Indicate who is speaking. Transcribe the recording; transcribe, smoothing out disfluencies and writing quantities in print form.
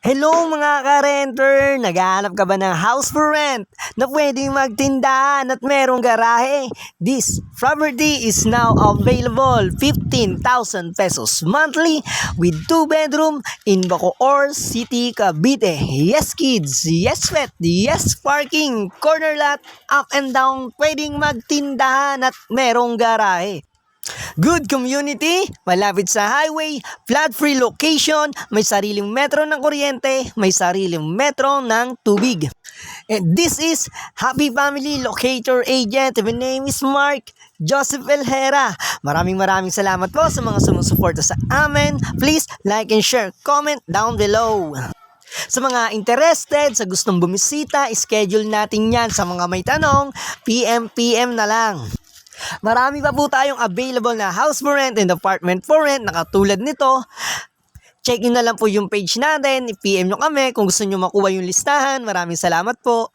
Speaker 1: Hello mga ka-renter! Naghahanap ka ba ng house for rent na pwedeng magtindahan at merong garahe? This property is now available 15,000 pesos monthly with 2 bedroom in Bacoor City, Cavite. Yes kids, yes pet, yes parking, corner lot, up and down, pwedeng magtindahan at merong garahe. Good community, malapit sa highway, flood-free location, may sariling metro ng kuryente, may sariling metro ng tubig. And this is Happy Family Locator Agent. My name is Mark Joseph Elhera. Maraming salamat po sa mga sumusuporta sa amin. Please like and share, comment down below. Sa mga interested, sa gustong bumisita, schedule natin yan. Sa mga may tanong, PM na lang. Marami pa po tayong available na house for rent and apartment for rent na katulad nito. Check nyo na lang po yung page natin, i-PM nyo kami kung gusto nyo makuha yung listahan. Maraming salamat po.